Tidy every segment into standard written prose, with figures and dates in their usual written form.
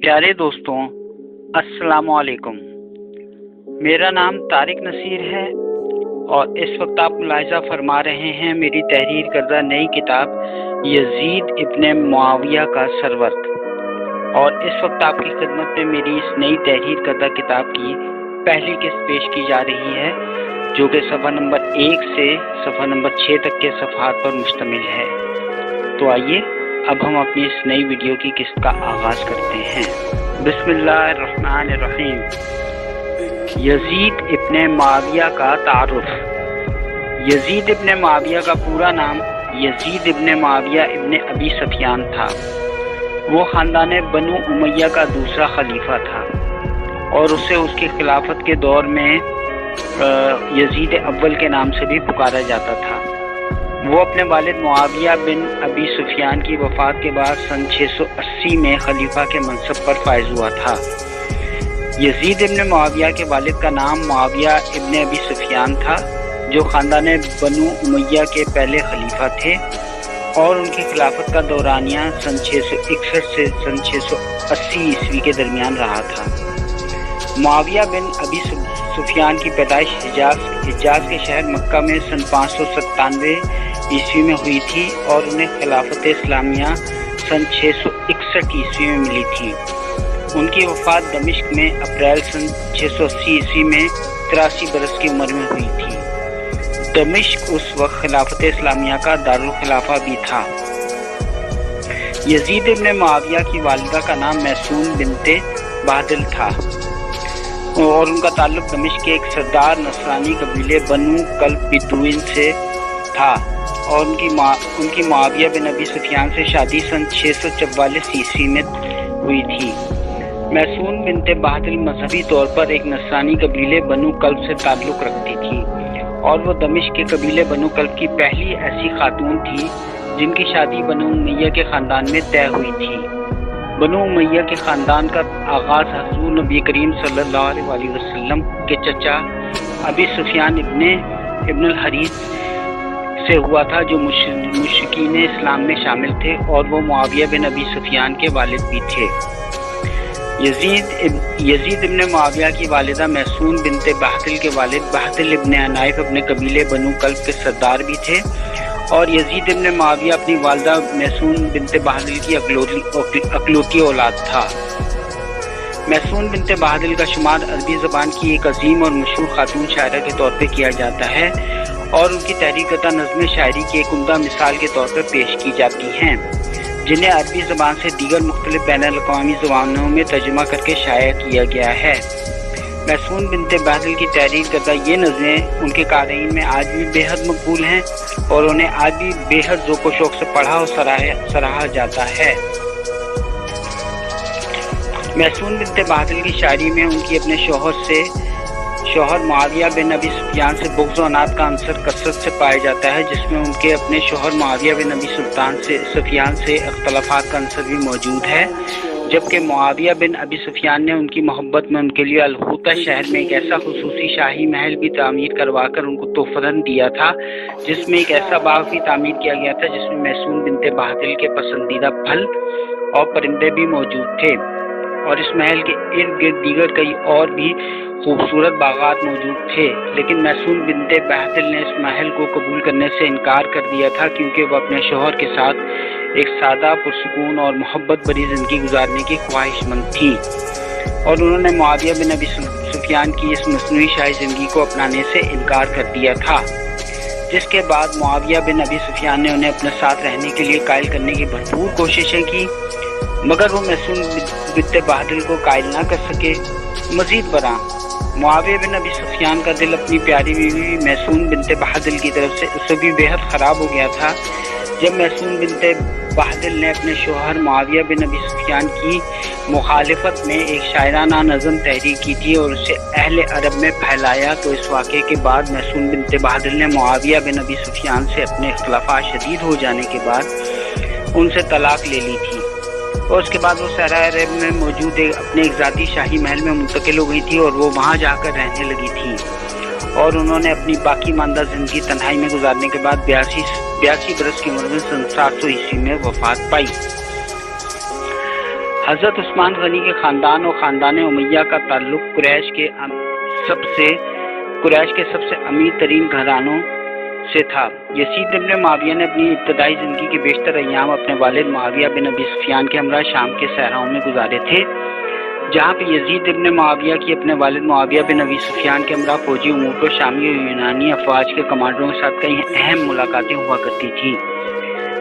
پیارے دوستوں، السلام علیکم۔ میرا نام طارق نصیر ہے اور اس وقت آپ ملاحظہ فرما رہے ہیں میری تحریر کردہ نئی کتاب یزید ابن معاویہ کا سرورق، اور اس وقت آپ کی خدمت میں میری اس نئی تحریر کردہ کتاب کی پہلی قسط پیش کی جا رہی ہے، جو کہ صفحہ نمبر 1 سے صفحہ نمبر 6 تک کے صفحات پر مشتمل ہے۔ تو آئیے اب ہم اپنی اس نئی ویڈیو کی قسط کا آغاز کرتے ہیں۔ بسم اللہ الرحمن الرحیم۔ یزید ابن معاویہ کا تعارف۔ یزید ابن معاویہ کا پورا نام یزید ابن معاویہ ابن ابی سفیان تھا۔ وہ خاندان بنو امیہ کا دوسرا خلیفہ تھا اور اسے اس کی خلافت کے دور میں یزید اول کے نام سے بھی پکارا جاتا تھا۔ وہ اپنے والد معاویہ بن ابی سفیان کی وفات کے بعد سن 680 میں خلیفہ کے منصب پر فائز ہوا تھا۔ یزید ابن معاویہ کے والد کا نام معاویہ ابن ابی سفیان تھا، جو خاندان بنو امیہ کے پہلے خلیفہ تھے اور ان کی خلافت کا دورانیہ سن 661 سے سن 680 عیسوی کے درمیان رہا تھا۔ معاویہ بن ابی سفیان کی پیدائش حجاز کے شہر مکہ میں سن 597 عیسوی میں ہوئی تھی اور انہیں خلافت اسلامیہ سن 661 عیسوی میں ملی تھی۔ ان کی وفات دمشق میں اپریل سن 680 عیسوی میں 83 برس کی عمر میں ہوئی تھی۔ دمشق اس وقت خلافت اسلامیہ کا دارالخلافہ بھی تھا۔ یزید ابن معاویہ کی والدہ کا نام میسون بنت بہدل تھا اور ان کا تعلق دمشق کے ایک سردار نصرانی قبیلے بنو کلب بدوین سے تھا، اور ان کی معاویہ بن ابی سفیان سے شادی سن 644 عیسوی میں ہوئی تھی۔ میسون بنت بہدل مذہبی طور پر ایک نصرانی قبیلے بنو کلب سے تعلق رکھتی تھی اور وہ دمشق کے قبیلے بنو کلب کی پہلی ایسی خاتون تھی جن کی شادی بنو امیہ کے خاندان میں طے ہوئی تھی۔ بنو امیہ کے خاندان کا آغاز حضور نبی کریم صلی اللہ علیہ وسلم کے چچا ابی سفیان ابن الحریث سے ہوا تھا، جو مشرکین اسلام میں شامل تھے اور وہ معاویہ بن ابی سفیان کے والد بھی تھے۔ یزید ابن معاویہ کی والدہ میسون بنت بہدل کے والد بہدل ابن عنائف اپنے قبیلے بنو کلب کے سردار بھی تھے، اور یزید ابن معاویہ اپنی والدہ میسون بنت بہدل کی اکلوتی اولاد تھا۔ میسون بنت بہدل کا شمار عربی زبان کی ایک عظیم اور مشہور خاتون شاعرہ کے طور پہ کیا جاتا ہے، اور ان کی تحریر کردہ نظم شاعری کی ایک عمدہ مثال کے طور پر پیش کی جاتی ہیں، جنہیں عربی زبان سے دیگر مختلف بین الاقوامی زبانوں میں ترجمہ کر کے شائع کیا گیا ہے۔ میسون بنت بہدل کی تحریر کردہ یہ نظمیں ان کے قارئین میں آج بھی بے حد مقبول ہیں اور انہیں آج بھی بے حد ذوق و شوق سے پڑھا اور سراہا جاتا ہے۔ میسون بنت بہدل کی شاعری میں ان کی اپنے شوہر معاویہ بن ابی سفیان سے بغض و عناد کا عنصر کثرت سے پایا جاتا ہے، جس میں ان کے اپنے شوہر معاویہ بن ابی سفیان سے اختلافات کا عنصر بھی موجود ہے، جبکہ معاویہ بن ابی سفیان نے ان کی محبت میں ان کے لیے الحوطہ شہر میں ایک ایسا خصوصی شاہی محل بھی تعمیر کروا کر ان کو تحفۃً دیا تھا، جس میں ایک ایسا باغ بھی تعمیر کیا گیا تھا جس میں میسون بنت بہدل کے پسندیدہ پھل اور پرندے بھی موجود تھے، اور اس محل کے ارد گرد دیگر کئی اور بھی خوبصورت باغات موجود تھے، لیکن میسون بنت بہدل نے اس محل کو قبول کرنے سے انکار کر دیا تھا، کیونکہ وہ اپنے شوہر کے ساتھ ایک سادہ پرسکون اور محبت بھری زندگی گزارنے کی خواہش مند تھی، اور انہوں نے معاویہ بن ابی سفیان کی اس مصنوعی شاہی زندگی کو اپنانے سے انکار کر دیا تھا، جس کے بعد معاویہ بن ابی سفیان نے انہیں اپنے ساتھ رہنے کے لیے قائل کرنے کی بھرپور کوششیں کی، مگر وہ میسون بنت بہدل کو قائل نہ کر سکے۔ مزید برآں معاویہ بن ابی سفیان کا دل اپنی پیاری بیوی میسون بنت بہدل کی طرف سے بھی بے حد خراب ہو گیا تھا۔ جب میسون بنت بہدل نے اپنے شوہر معاویہ بن ابی سفیان کی مخالفت میں ایک شاعرانہ نظم تحریر کی تھی اور اسے اہل عرب میں پھیلایا، تو اس واقعے کے بعد میسون بنت بہدل نے معاویہ بن ابی سفیان سے اپنے اختلافات شدید ہو جانے کے بعد ان سے طلاق لے لی تھی، اور اس کے بعد وہ صحرائے عرب میں موجود اپنے ایک ذاتی شاہی محل میں منتقل ہو گئی تھی اور وہ وہاں جا کر رہنے لگی تھی، اور انہوں نے اپنی باقی ماندہ زندگی تنہائی میں گزارنے کے بعد 82 برس کی عمر میں سن 700 عیسوی میں وفات پائی۔ حضرت عثمان غنی کے خاندان اور خاندان امیہ کا تعلق قریش کے سب سے امیر ترین گھرانوں سے تھا۔ یزید ابن معاویہ نے اپنی ابتدائی زندگی کے بیشتر ایام اپنے والد معاویہ بن ابی سفیان کے ہمراہ شام کے صحراؤں میں گزارے تھے، جہاں پہ یزید ابن معاویہ کی اپنے والد معاویہ بن ابی سفیان کے ہمراہ فوجی امور کو شامی اور یونانی افواج کے کمانڈروں کے ساتھ کئی اہم ملاقاتیں ہوا کرتی تھیں،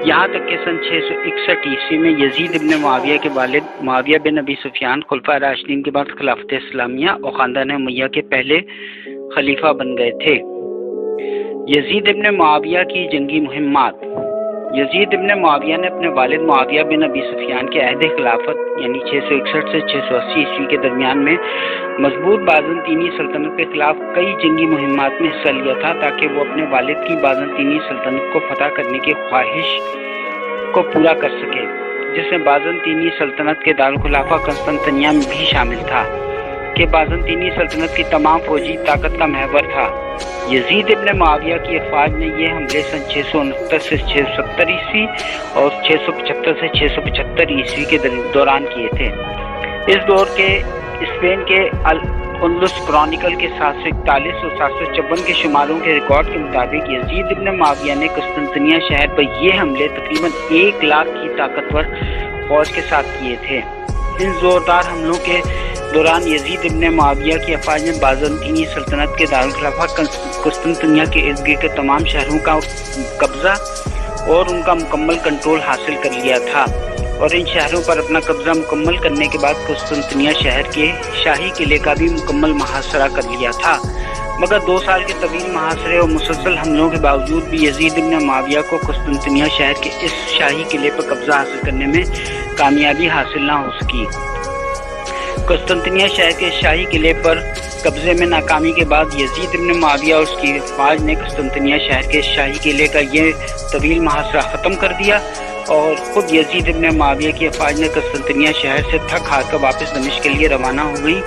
یہاں تک کہ سن 661 عیسوی میں یزید ابن معاویہ کے والد معاویہ بن ابی سفیان خلفاء راشدین کے بعد خلافت اسلامیہ اور خاندان امیہ کے پہلے خلیفہ بن گئے تھے۔ یزید ابن معاویہ کی جنگی مہمات۔ یزید ابن معاویہ نے اپنے والد معاویہ بن ابی سفیان کے عہد خلافت یعنی 661 سے 680 عیسوی کے درمیان میں مضبوط بازنطینی سلطنت کے خلاف کئی جنگی مہمات میں حصہ لیا تھا، تاکہ وہ اپنے والد کی بازنطینی سلطنت کو فتح کرنے کی خواہش کو پورا کر سکے، جس میں بازنطینی سلطنت کے دارالخلافہ قسطنطنیہ میں بھی شامل تھا کہ بازنطینی سلطنت کی تمام فوجی طاقت کا محور تھا۔ یزید ابن معاویہ کی افواج نے یہ حملے سن 669 سے 670 عیسوی اور 675 سے 675 عیسوی کے دوران کیے تھے۔ اس دور کے اسپین کے الاندلس کرونیکل کے 741 اور 754 کے شماروں کے ریکارڈ کے مطابق یزید ابن معاویہ نے قسطنطنیہ شہر پر یہ حملے تقریباً 1 لاکھ کی طاقتور فوج کے ساتھ کیے تھے۔ ان زوردار حملوں کے دوران یزید ابن معاویہ کی افواج نے بازنطینی سلطنت کے دارالخلافہ قسطنطنیہ کے ارد گرد کے تمام شہروں کا قبضہ اور ان کا مکمل کنٹرول حاصل کر لیا تھا، اور ان شہروں پر اپنا قبضہ مکمل کرنے کے بعد قسطنطنیہ شہر کے شاہی قلعے کا بھی مکمل محاصرہ کر لیا تھا۔ مگر 2 سال کے طویل محاصرے اور مسلسل حملوں کے باوجود بھی یزید ابن معاویہ کو قسطنطنیہ شہر کے اس شاہی قلعے پر قبضہ حاصل کرنے میں کامیابی حاصل نہ ہو سکی۔ قسطنطنیہ شہر کے شاہی قلعے پر قبضے میں ناکامی کے بعد یزید ابن معاویہ اور اس کی افواج نے قسطنطنیہ شہر کے شاہی قلعے کا یہ طویل محاصرہ ختم کر دیا، اور خود یزید ابن معاویہ کی افواج نے قسطنطنیہ شہر سے تھک ہار کر واپس دمشق کے لیے روانہ ہو گئی،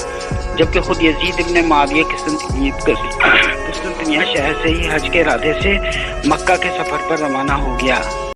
جبکہ خود یزید ابن معاویہ قسطنطنیہ شہر سے ہی حج کے ارادے سے مکہ کے سفر پر روانہ ہو گیا۔